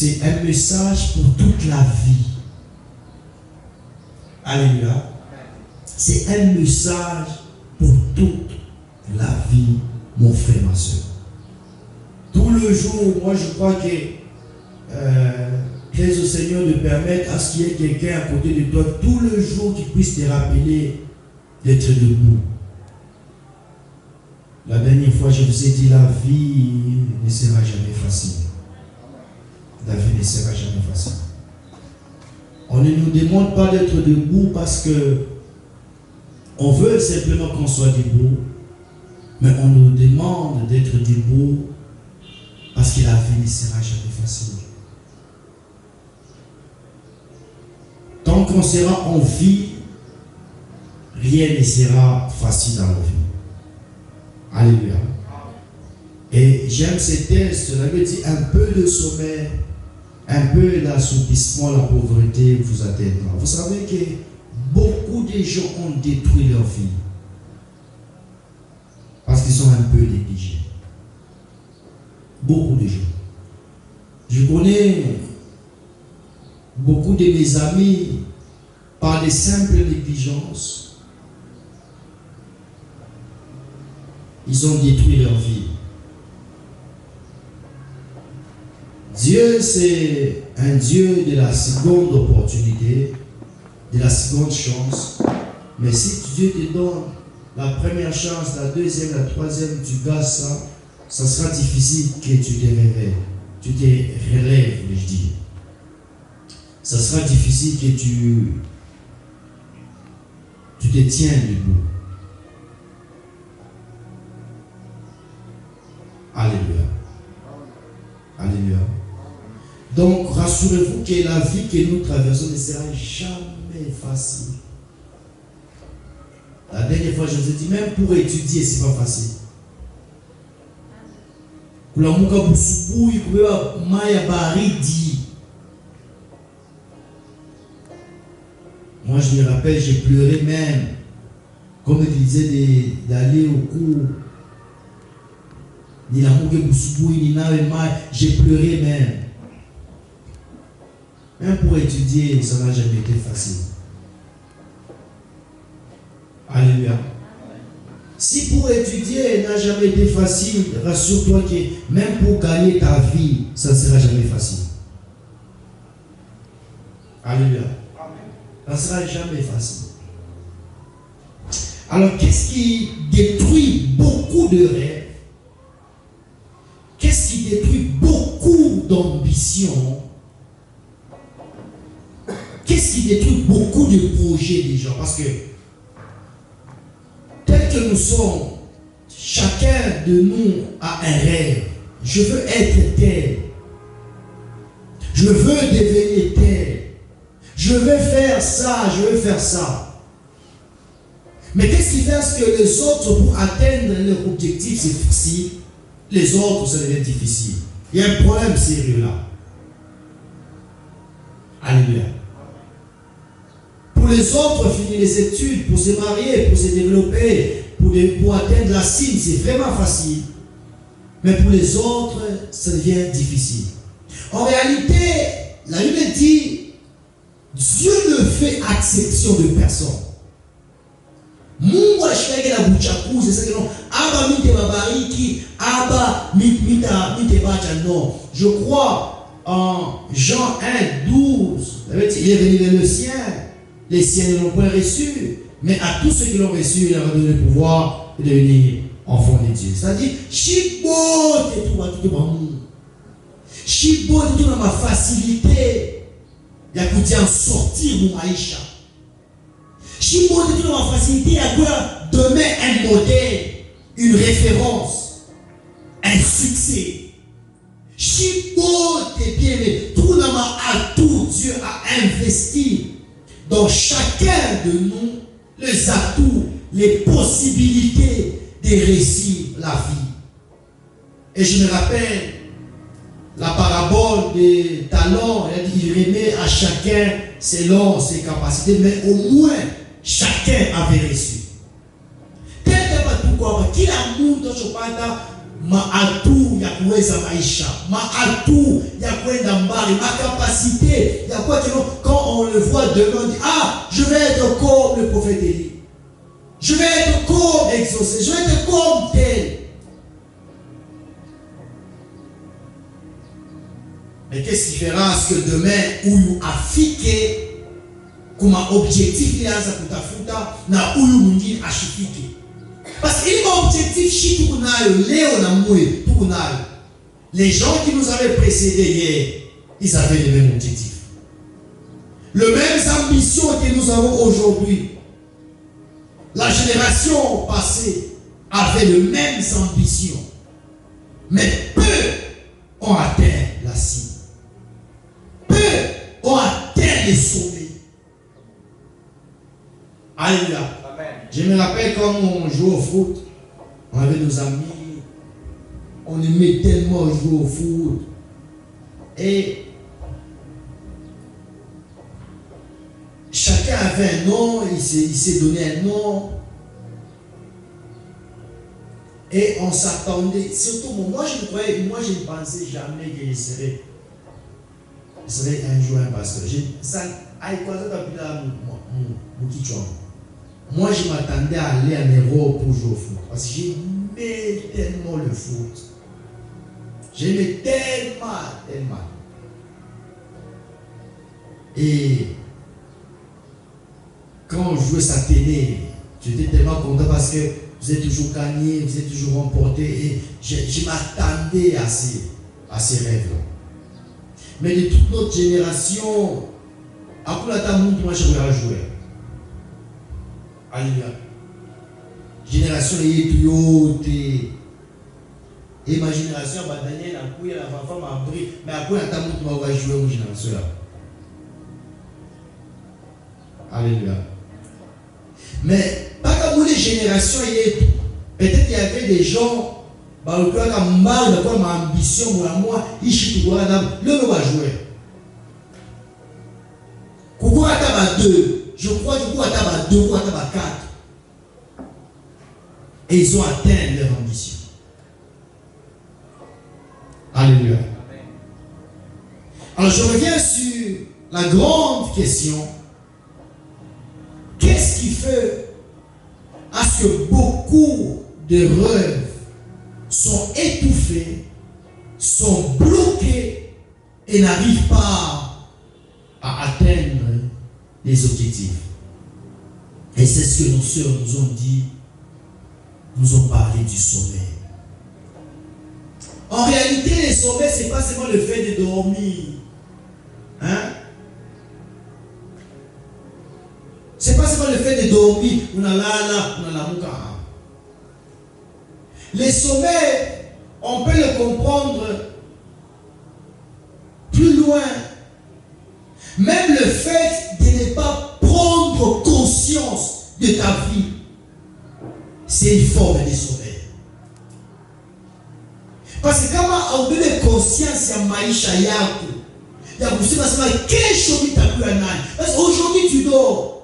c'est un message pour toute la vie. Alléluia. C'est un message pour toute la vie, mon frère, ma soeur. Tout le jour, moi je crois que laisse au Seigneur de permettre à ce qu'il y ait quelqu'un à côté de toi tout le jour qui puisse te rappeler d'être debout. La dernière fois, je vous ai dit, la vie ne sera jamais facile. La vie ne sera jamais facile. On ne nous demande pas d'être debout parce que on veut simplement qu'on soit debout, mais on nous demande d'être debout parce que la vie ne sera jamais facile. Tant qu'on sera en vie, rien ne sera facile dans la vie. Alléluia. Et j'aime ces textes, on avait dit un peu de sommeil, un peu d'assoupissement, la pauvreté vous atteindra. Vous savez que beaucoup de gens ont détruit leur vie parce qu'ils sont un peu négligés. Beaucoup de gens. Je connais beaucoup de mes amis par des simples négligences. Ils ont détruit leur vie. Dieu, c'est un Dieu de la seconde opportunité, de la seconde chance. Mais si Dieu te donne la première chance, la deuxième, la troisième, tu gâches ça, ça sera difficile que tu te réveilles. Tu te relèves, je dis. Ça sera difficile que tu te tiens debout. Alléluia. Alléluia. Donc, rassurez-vous que la vie que nous traversons ne sera jamais facile. La dernière fois, je vous ai dit, même pour étudier, ce n'est pas facile. Moi, je me rappelle, j'ai pleuré même, comme il disait, d'aller au cours. J'ai pleuré même. Même pour étudier, ça n'a jamais été facile. Alléluia. Si pour étudier n'a jamais été facile, rassure-toi que même pour gagner ta vie, ça ne sera jamais facile. Alléluia. Ça ne sera jamais facile. Alors, qu'est-ce qui détruit beaucoup de rêves? Qu'est-ce qui détruit beaucoup d'ambition? Qu'est-ce qui détruit beaucoup de projets des gens? Parce que tel que nous sommes, chacun de nous a un rêve. Je veux être tel. Je veux devenir tel. Je veux faire ça, je veux faire ça. Mais qu'est-ce qui fait que les autres, pour atteindre leur objectif, c'est facile? Les autres, ça devient difficile. Il y a un problème sérieux là. Alléluia. Pour les autres, finir les études, pour se marier, pour se développer, pour atteindre la cible, c'est vraiment facile. Mais pour les autres, ça devient difficile. En réalité, la Bible dit, Dieu ne fait exception de personne. Mungu anashikaga na buchakuzi sasa non aba mite babariki aba mite bacha non. Je crois en Jean 1:12, il est venu vers le ciel, les siens ne l'ont point reçu, mais à tous ceux qui l'ont reçu, il leur a donné le pouvoir de devenir enfants de Dieu. C'est-à-dire chibo te tout ba mungu. Chibo te tout dans ma facilité. Ya kuti en sortir mon maisha. Si moi je trouve ma facilité à quoi demain un modèle, une référence, un succès. Si moi t'es bien, mais tout dans ma atout, Dieu a investi dans chacun de nous les atouts, les possibilités de réussir la vie. Et je me rappelle la parabole des talents, il remet à chacun selon ses capacités, mais au moins chacun avait reçu. Kila mtu chopata maatu ya kuweza maisha, maatu ya kwenda mbali, ma capacité ya quoi que quand on le voit demain, on dit ah, je vais être comme le prophète Élie. Je vais être comme exaucé, je vais être comme tel. Mais qu'est-ce qui fera ce que demain où afike comme objectif il y a za kutafuta na huyu mwingine ashifike? Parce qu'il y a un objectif shi tukunayo leo na mwe tukunayo. Les gens qui nous avaient précédés hier, ils avaient les mêmes objectifs. Les mêmes ambitions que nous avons aujourd'hui. La génération passée avait les mêmes ambitions. Mais peu ont atteint la cible. Peu ont atteint les sommets. Alléluia. Je me rappelle quand on jouait au foot, on avait nos amis, on aimait tellement jouer au foot. Et chacun avait un nom, il s'est donné un nom. Et on s'attendait, surtout moi je ne pensais jamais que je serais un jour un pasteur. Moi je m'attendais à aller en Europe pour jouer au foot. Parce que j'aimais tellement le foot. J'aimais tellement. Et quand on jouait sa télé, j'étais tellement content parce que vous êtes toujours gagné, vous êtes toujours remporté. Et je m'attendais à ces rêves-là. Mais de toute notre génération, après la table, moi j'aimerais jouer. Alléluia. Génération est plus haute. Et ma génération, Daniel, la femme a pris. Mais après la table, on va jouer aux générations là. Alléluia. Mais pas comme les générations, peut-être qu'il y avait des gens qui ont mal de ma ambition pour moi, ils sont le va jouer. Coucou à taba 2, je crois du coup à taba 2 ou à taba 4. Et ils ont atteint leur ambition. Alléluia. Alors je reviens sur la grande question. Qu'est-ce qui fait à ce que beaucoup de rêves sont étouffés, sont bloqués et n'arrivent pas à atteindre les objectifs? Et c'est ce que nos sœurs nous ont dit, nous ont parlé du sommeil. En réalité, le sommeil, ce n'est pas seulement le fait de dormir. Hein? Ce n'est pas seulement le fait de dormir. Le sommeil, on peut le comprendre plus loin. Même le fait de ne pas prendre conscience de ta vie, c'est une forme de sommeil. Parce que quand on a conscience de maisha yako, ya kusema sema kesho nitakuwa nani. Parce qu'aujourd'hui tu dors.